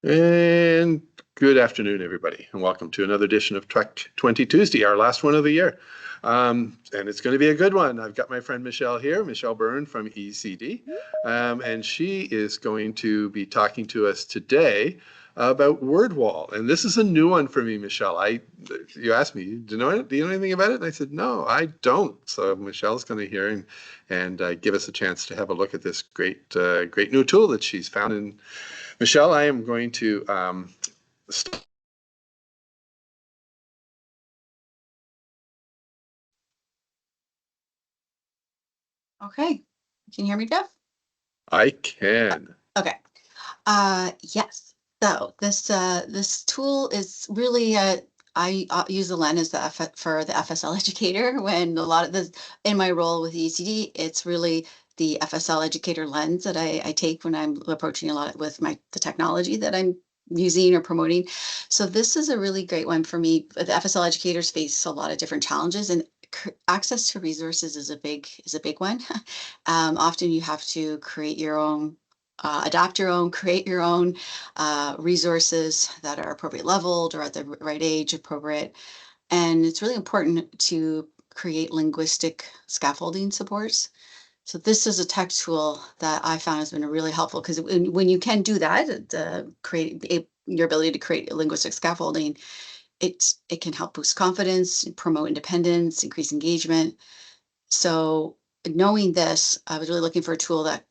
And good afternoon, everybody, and welcome to another edition of Tech20Tuesday, our last one of the year. And it's going to be a good one. I've got my friend Michelle here, Michelle Byrne from EECD, and she is going to be talking to us today about word wall. And this is a new one for me, Michelle. You asked me, do you know anything about it? And I said, no, I don't. So Michelle's going to hear and give us a chance to have a look at this great new tool that she's found. And Michelle, I am going to start. Okay. Can you hear me, Jeff? I can. Okay. Yes. So this tool is really I use the Len as for the FSL educator when a lot of this in my role with ECD, it's really the FSL educator lens that I take when I'm approaching a lot with the technology that I'm using or promoting. So this is a really great one for me. The FSL educators face a lot of different challenges, and access to resources is a big one. Often you have to create your own, adapt your own, create your own resources that are appropriate leveled or at the right age appropriate. And it's really important to create linguistic scaffolding supports. So this is a tech tool that I found has been really helpful because when you can do that, your ability to create linguistic scaffolding, it can help boost confidence, promote independence, increase engagement. So knowing this, I was really looking for a tool that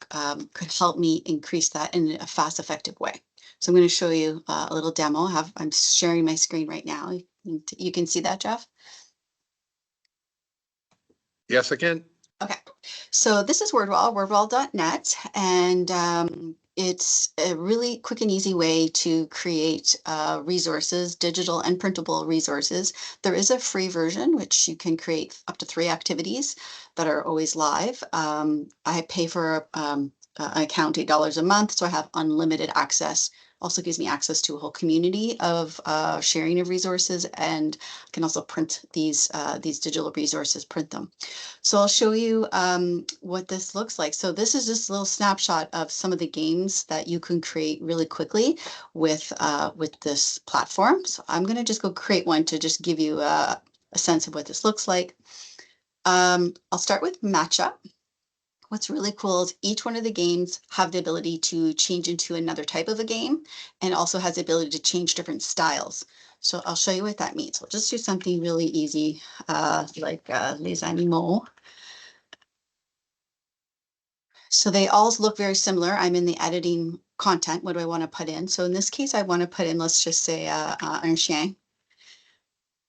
could help me increase that in a fast, effective way. So I'm going to show you a little demo. I'm sharing my screen right now. You can see that, Jeff? Yes, I can. Okay, so this is WordWall, wordwall.net, and it's a really quick and easy way to create resources, digital and printable resources. There is a free version, which you can create up to 3 activities that are always live. I pay for an account $8 a month, so I have unlimited access. Also gives me access to a whole community of sharing of resources, and can also print these digital resources, print them. So I'll show you what this looks like. So this is just a little snapshot of some of the games that you can create really quickly with this platform. So I'm going to just go create one to just give you a sense of what this looks like. I'll start with matchup. What's really cool is each one of the games have the ability to change into another type of a game, and also has the ability to change different styles. So I'll show you what that means. We'll just do something really easy, like Les Animaux. So they all look very similar. I'm in the editing content. What do I want to put in? So in this case, I want to put in, let's just say un chien.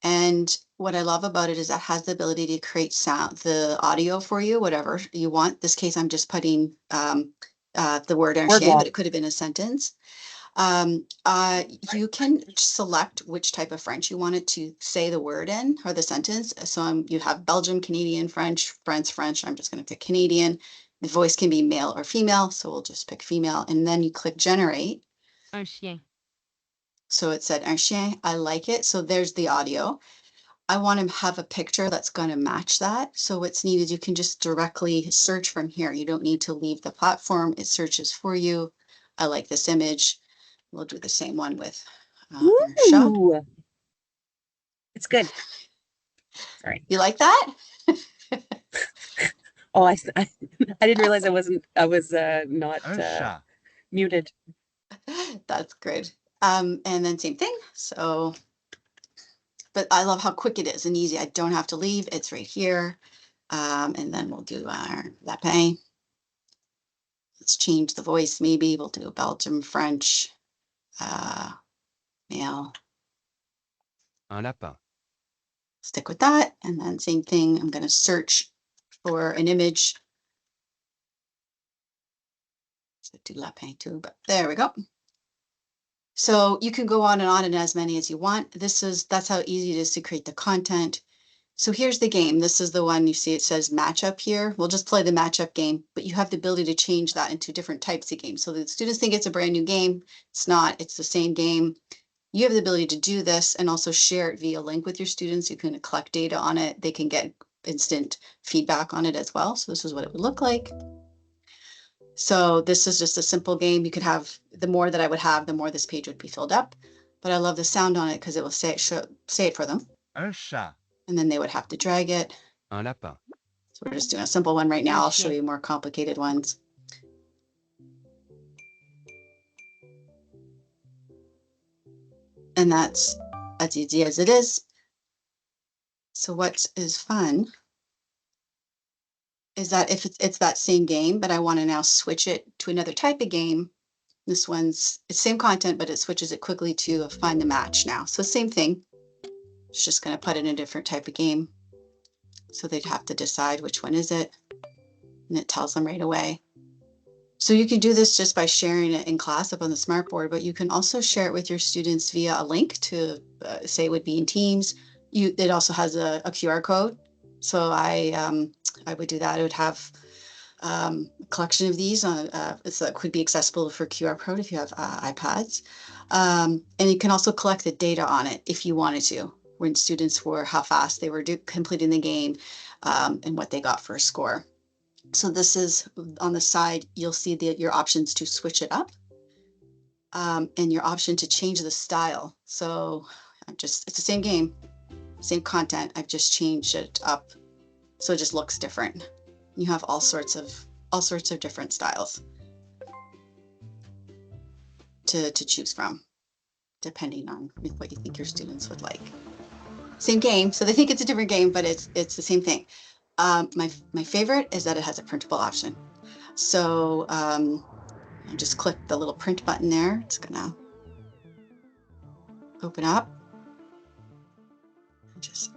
And what I love about it is that has the ability to create sound, the audio for you, whatever you want. This case, I'm just putting the word un chien, but it could have been a sentence. You can select which type of French you want it to say the word in or the sentence. So you have Belgium, Canadian, French. I'm just going to pick Canadian. The voice can be male or female, so we'll just pick female. And then you click generate. Un chien. So it said un chien. I like it. So there's the audio. I want to have a picture that's going to match that. So what's neat is you can just directly search from here. You don't need to leave the platform. It searches for you. I like this image. We'll do the same one with Ooh. It's good. Sorry. You like that? Oh, I didn't realize I was not muted. That's good. And then same thing. So, but I love how quick it is and easy. I don't have to leave. It's right here. And then we'll do our lapin. Let's change the voice. Maybe we'll do Belgium, French, male. Un lapin. Stick with that. And then same thing. I'm going to search for an image. So do lapin too, but there we go. So you can go on and as many as you want. That's how easy it is to create the content. So here's the game. This is the one you see it says matchup here. We'll just play the matchup game, but you have the ability to change that into different types of games. So the students think it's a brand new game. It's not, it's the same game. You have the ability to do this and also share it via link with your students. You can collect data on it. They can get instant feedback on it as well. So this is what it would look like. So this is just a simple game. You could have, the more that I would have, the more this page would be filled up. But I love the sound on it because it will say it for them. Un chat. And then they would have to drag it. Un lapin. So we're just doing a simple one right now. I'll show you more complicated ones. And that's as easy as it is. So what is fun is that if it's that same game, but I want to now switch it to another type of game. This one's, it's same content, but it switches it quickly to find the match now. So same thing. It's just going to put it in a different type of game. So they'd have to decide which one is it. And it tells them right away. So you can do this just by sharing it in class up on the smartboard, but you can also share it with your students via a link to say it would be in Teams. It also has a QR code. So I would do that. I would have a collection of these on so that could be accessible for QR code if you have iPads. And you can also collect the data on it if you wanted to, when students were, how fast they were completing the game and what they got for a score. So this is on the side, you'll see your options to switch it up and your option to change the style. So it's the same game, same content. I've just changed it up so it just looks different. You have all sorts of different styles to choose from, depending on what you think your students would like. Same game, so they think it's a different game, but it's the same thing. My favorite is that it has a printable option. So I just click the little print button there. It's gonna open up. Just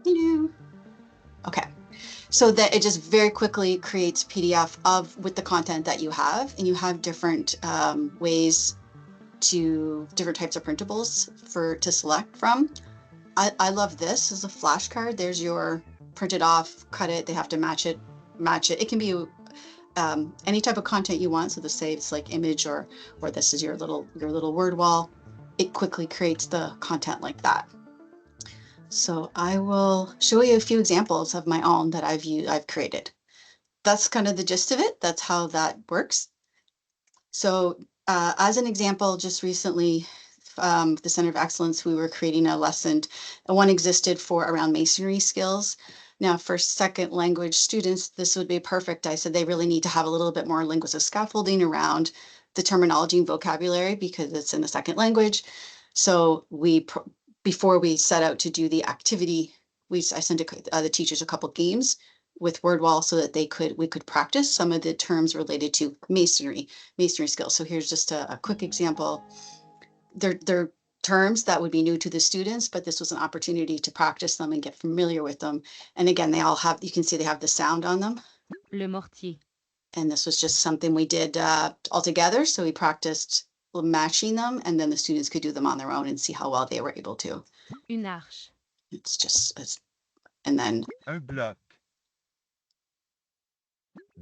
hello. Okay, so that it just very quickly creates PDF with the content that you have, and you have different ways to different types of printables to select from. I love this as a flashcard. There's your printed off, cut it. They have to match it. It can be any type of content you want. So the say it's like image or this is your little word wall. It quickly creates the content like that. So I will show you a few examples of my own that I've created. That's kind of the gist of it. That's how that works. So as an example, just recently, the Center of Excellence, we were creating a lesson. One existed for around masonry skills. Now, for second language students, this would be perfect. I said they really need to have a little bit more linguistic scaffolding around the terminology and vocabulary because it's in the second language. So before we set out to do the activity, I sent the teachers a couple games with WordWall so that we could practice some of the terms related to masonry skills. So here's just a quick example. They're terms that would be new to the students, but this was an opportunity to practice them and get familiar with them. And again, they all have, you can see they have the sound on them. Le mortier. And this was just something we did all together. So we practiced matching them, and then the students could do them on their own and see how well they were able to. Une arche. And then Un bloc.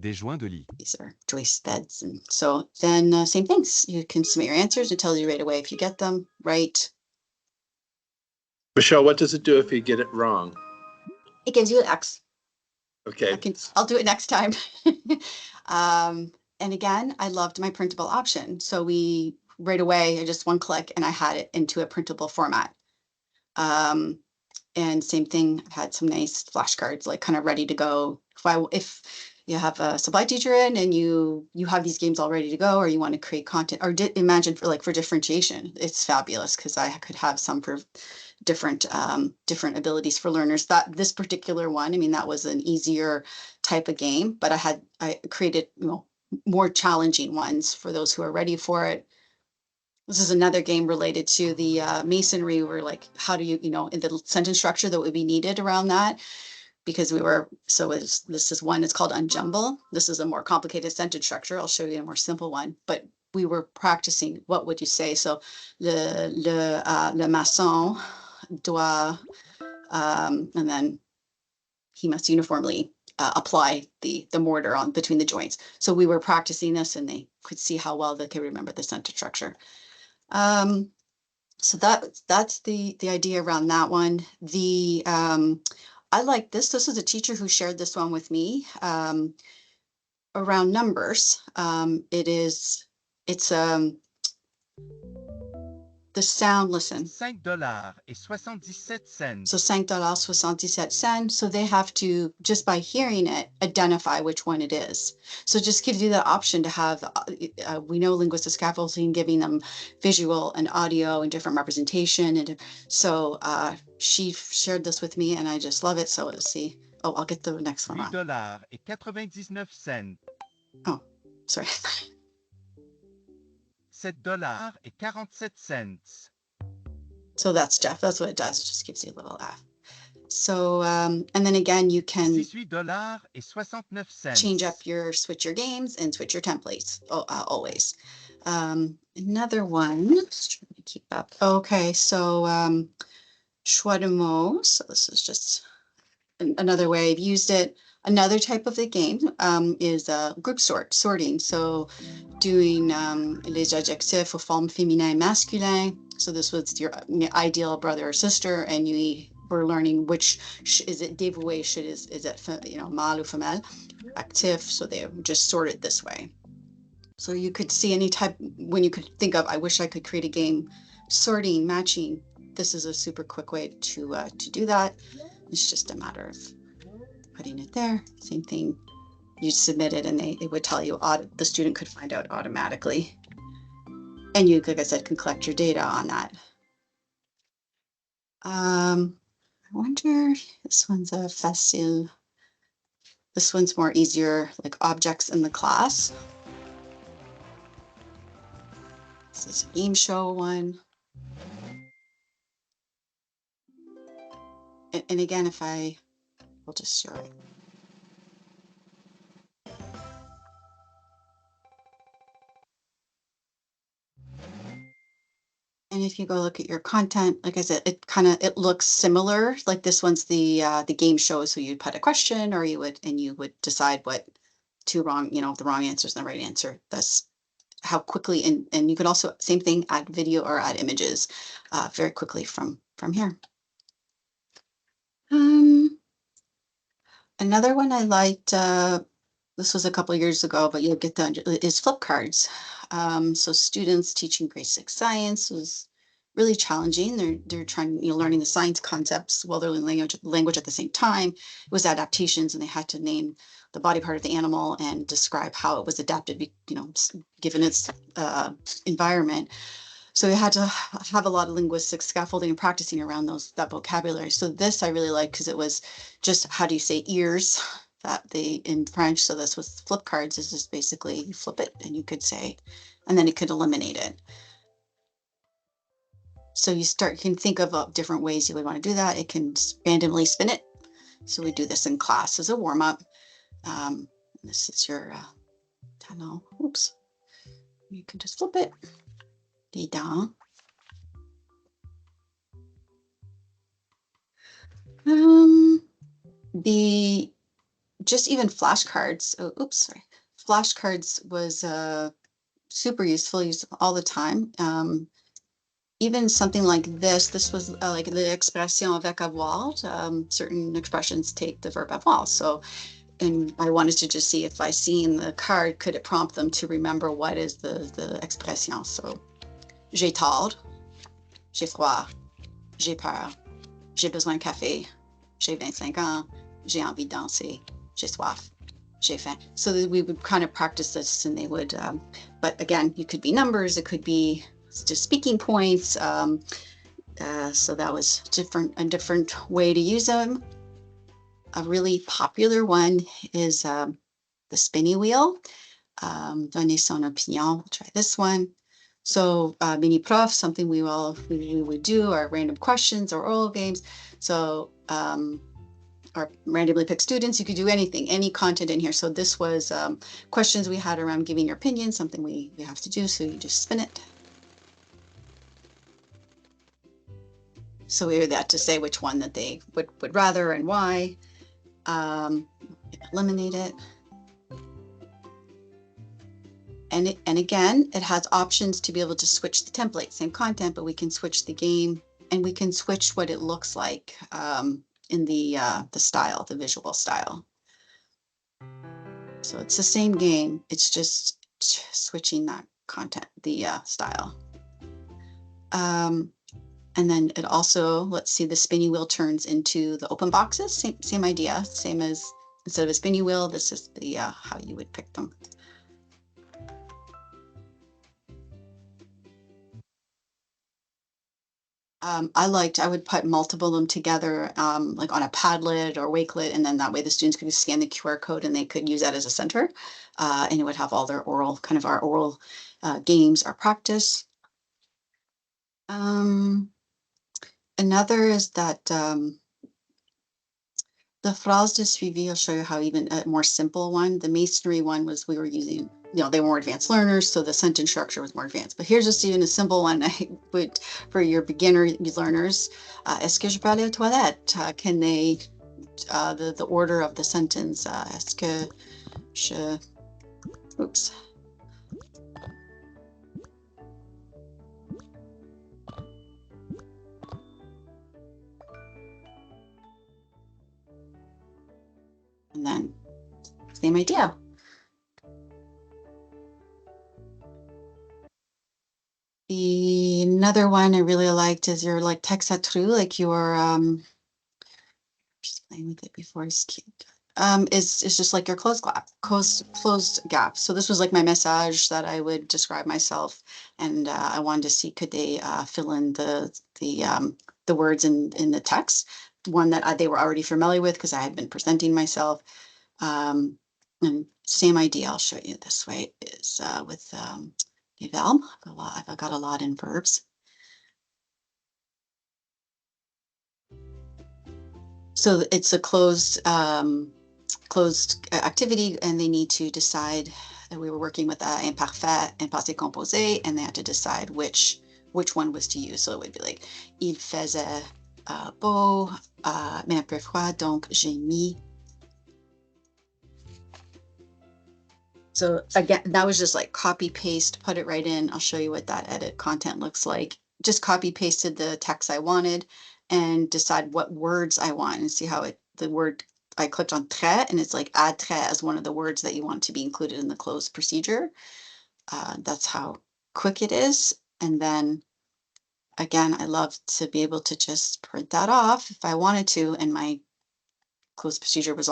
Des joints de lit. these are joist beds. And so then same things. You can submit your answers. It tells you right away if you get them right. Michelle, what does it do if you get it wrong? It gives you an X. Okay. I'll do it next time. And again, I loved my printable option. So right away, I just one click and I had it into a printable format. And same thing, I've had some nice flashcards, like kind of ready to go. If you have a supply teacher in and you have these games all ready to go, or you want to create content, or imagine for differentiation, it's fabulous because I could have some for different abilities for learners. This particular one, I mean, that was an easier type of game, but I created more challenging ones for those who are ready for it. This is another game related to the masonry, where like, how do you, in the sentence structure that would be needed around that, because this is one, it's called Unjumble. This is a more complicated sentence structure. I'll show you a more simple one, but we were practicing, what would you say? So le maçon doit, and then he must uniformly apply the mortar on between the joints. So we were practicing this and they could see how well they could remember the sentence structure. So that's the idea around that one. The I like this. This is a teacher who shared this one with me around numbers. It's the sound, listen. $5.77. So $5.77. So they have to, just by hearing it, identify which one it is. So it just gives you the option to have, we know linguistic scaffolding, giving them visual and audio and different representation. And so she shared this with me and I just love it. So let's see. Oh, I'll get the next one on. $8.99. Oh, sorry. $7.47. So that's Jeff. That's what it does. It just gives you a little laugh. So, and then again, you can $18.69. change up switch your games and switch your templates always. Another one, just trying to keep up. Okay, so choix de mots. So this is just another way I've used it. Another type of the game is group sorting. So doing les adjectifs aux formes féminin et masculin. So this was your ideal brother or sister, and you were learning which is it dévoué, is it mâle ou femelle, actif. So they just sorted this way. So you could see any type when you could think of, I wish I could create a game sorting, matching. This is a super quick way to do that. It's just a matter of putting it there. Same thing. You submit it and it would tell you, the student could find out automatically. And you, like I said, can collect your data on that. I wonder, this one's a facile. This one's more easier, like objects in the class. This is a game show one. And again, we'll just show it. And if you go look at your content, like I said, it looks similar. Like this one's the game show. So you'd put a question, or you would decide what the wrong answer is and the right answer. That's how quickly, and you could also, same thing, add video or add images very quickly from here. Another one I liked, this was a couple of years ago, but you'll get is flip cards. So students teaching grade 6 science was really challenging. They're trying, learning the science concepts while they're learning language at the same time. It was adaptations, and they had to name the body part of the animal and describe how it was adapted, given its environment. So we had to have a lot of linguistic scaffolding and practicing around that vocabulary. So this I really like because it was just, how do you say ears? In French. So this was flip cards. Is just basically you flip it and you could say, and then it could eliminate it. So you can think of different ways you would want to do that. It can randomly spin it. So we do this in class as a warm up. This is your tunnel. Oops. You can just flip it. Down. Just even flashcards. Oh, oops, sorry. Flashcards was super useful, used all the time. Even something like this. This was like l'expression avec avoir. Certain expressions take the verb avoir. So, and I wanted to just see if I see in the card, could it prompt them to remember what is the expression. So, j'ai tard, j'ai froid, j'ai peur, j'ai besoin de café, j'ai 25 ans, j'ai envie de danser, j'ai soif, j'ai faim. So we would kind of practice this, and they would, but again, it could be numbers, it could be just speaking points. So that was a different way to use them. A really popular one is the spinny wheel. Donner son opinion. We'll try this one. So mini prof, something we would do, our random questions or oral games. So or randomly pick students. You could do anything, any content in here. So this was questions we had around giving your opinion, something we have to do. So you just spin it. So we were that to say which one that they would rather and why. Eliminate it. And again, it has options to be able to switch the template, same content, but we can switch the game, and we can switch what it looks like. in the style, the visual style. So it's the same game. It's just switching that content, the style. And then it also, let's see, the spinny wheel turns into the open boxes. Same idea, same as instead of a spinny wheel, this is the how you would pick them. I would put multiple of them together, like on a Padlet or Wakelet, and then that way the students could scan the QR code and they could use that as a center, and it would have all their oral, kind of our oral games, our practice. Another is that the phrase de suivi, I'll show you how even a more simple one. The masonry one was we were using, they were more advanced learners, so the sentence structure was more advanced. But here's just even a simple one I would for your beginner learners. Est-ce que je peux aller aux toilettes? Can they, the order of the sentence, est-ce que je, oops. And then same idea. Another one I really liked is your like Tech20Tuesday, like your just playing with it before it's cute. Is just like your closed gap. So this was like my message that I would describe myself, and I wanted to see could they fill in the words in the text, one that they were already familiar with because I had been presenting myself. And same idea, I'll show you this way, is with the verb. I've got a lot in verbs. So it's a closed activity, and they need to decide. We were working with imparfait and passé composé, and they had to decide which one was to use. So it would be like il faisait beau, mais un peu froid, donc j'ai mis. So again, that was just like copy paste, put it right in. I'll show you what that edit content looks like. Just copy pasted the text I wanted and decide what words I want, and see how the word, I clicked on trait and it's like add trait as one of the words that you want to be included in the closed procedure. That's how quick it is. And then again, I love to be able to just print that off if I wanted to, and my closed procedure was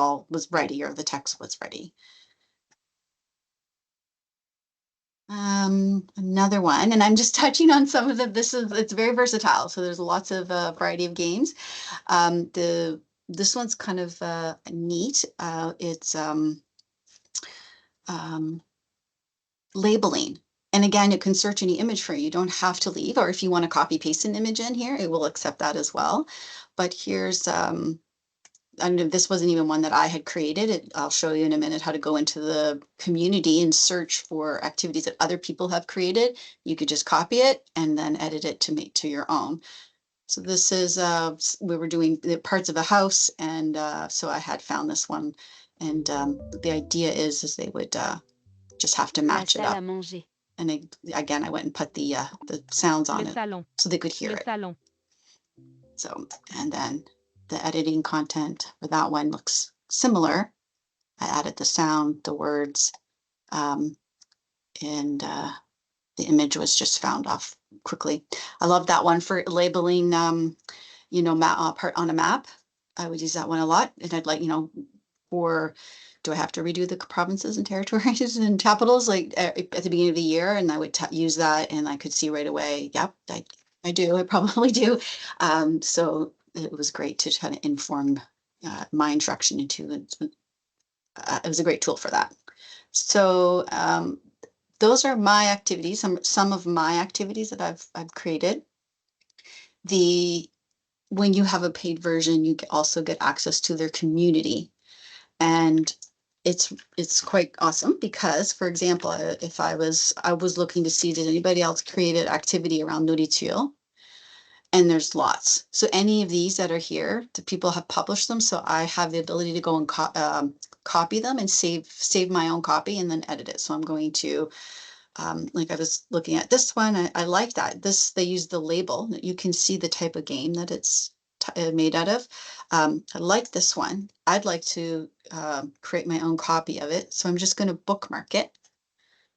ready, or the text was ready. Another one, and I'm just touching on some of them. It's very versatile. So there's lots of variety of games. This one's kind of neat. It's labeling. And again, it can search any image for you. You don't have to leave, or if you want to copy paste an image in here, it will accept that as well. But here's, I know this wasn't even one that I had created. I'll show you in a minute how to go into the community and search for activities that other people have created. You could just copy it and then edit it to make to your own. So this is, we were doing the parts of a house, and so I had found this one. And the idea is they would just have to match it up. And again, I went and put the sounds on it so they could hear it. So, and then the editing content for that one looks similar. I added the sound, the words, and the image was just found off quickly. I love that one for labeling, part on a map. I would use that one a lot. And I'd like, or do I have to redo the provinces and territories and capitals like at the beginning of the year? And I would use that, and I could see right away, yep, I do, I probably do. So it was great to kind of inform my instruction into it. It was a great tool for that. So those are my activities, some of my activities that I've created. When you have a paid version, you also get access to their community, and it's quite awesome because, for example, if I was looking to see, did anybody else create an activity around nourriture? And there's lots. So any of these that are here, the people have published them. So I have the ability to go and copy them and save my own copy and then edit it. So I'm going to, like I was looking at this one, I like that. They use the label that you can see the type of game that it's made out of. I like this one. I'd like to create my own copy of it. So I'm just going to bookmark it.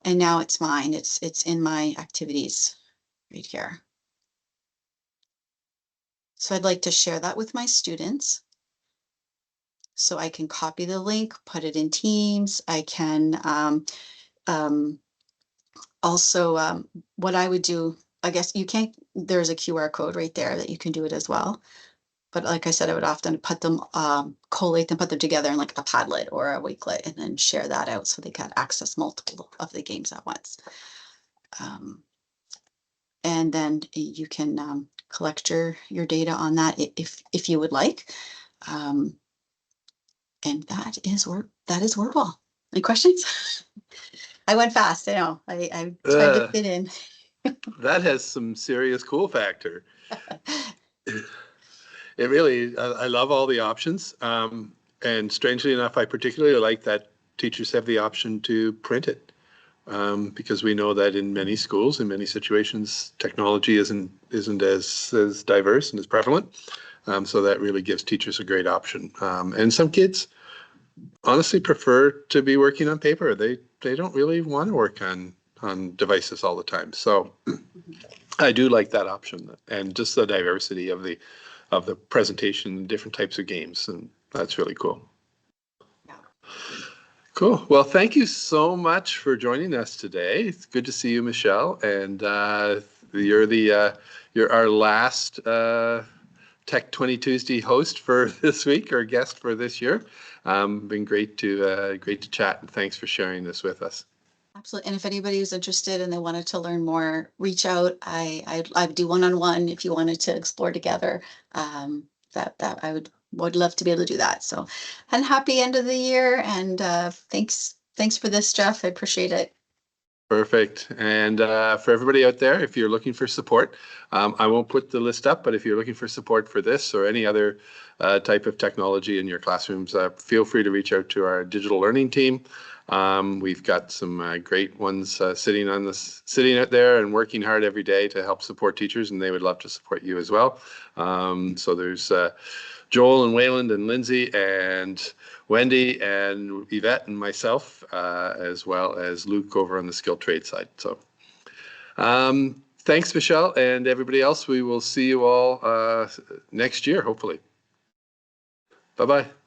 And now it's mine. It's in my activities right here. So I'd like to share that with my students. So I can copy the link, put it in Teams. I can also, what I would do, I guess you can't, there's a QR code right there that you can do it as well. But like I said, I would often put them, collate them, put them together in like a Padlet or a Wakelet, and then share that out so they can access multiple of the games at once. And then you can collect your data on that if you would like. And that is Wordwall. Any questions? I went fast. I know. I tried to fit in. That has some serious cool factor. It really, I love all the options. And strangely enough, I particularly like that teachers have the option to print it. Because we know that in many schools, in many situations, technology isn't as diverse and as prevalent. So that really gives teachers a great option. And some kids honestly prefer to be working on paper. They don't really want to work on devices all the time. So I do like that option, and just the diversity of the presentation, different types of games, and that's really cool. Cool. Well, thank you so much for joining us today. It's good to see you, Michelle. And you're our last Tech20Tuesday host for this week, or guest for this year. Been great to chat, and thanks for sharing this with us. Absolutely. And if anybody was interested and they wanted to learn more, reach out. I do one-on-one if you wanted to explore together. That I would love to be able to do that. So, and happy end of the year. And thanks for this, Jeff. I appreciate it. Perfect. And for everybody out there, if you're looking for support, I won't put the list up, but if you're looking for support for this or any other type of technology in your classrooms, feel free to reach out to our digital learning team. We've got some great ones sitting out there and working hard every day to help support teachers, and they would love to support you as well. So there's Joel and Wayland and Lindsay and Wendy and Yvette and myself, as well as Luke over on the skilled trade side. So thanks, Michelle, and everybody else. We will see you all next year, hopefully. Bye-bye.